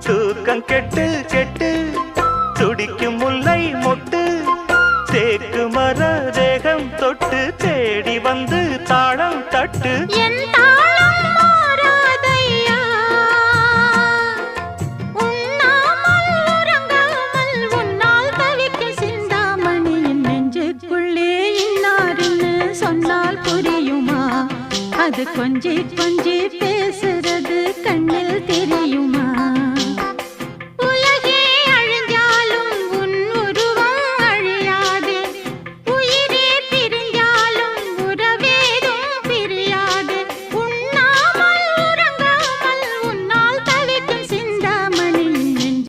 தூக்கம் கெட்டு கெட்டு துடிக்கும் முல்லை மொட்டு தேக்கு மர தேகம் தொட்டு தேடி வந்து தாளம் தட்டு அது கொஞ்சி கொஞ்சி பேசுறது கண்ணில் தெரியுமா?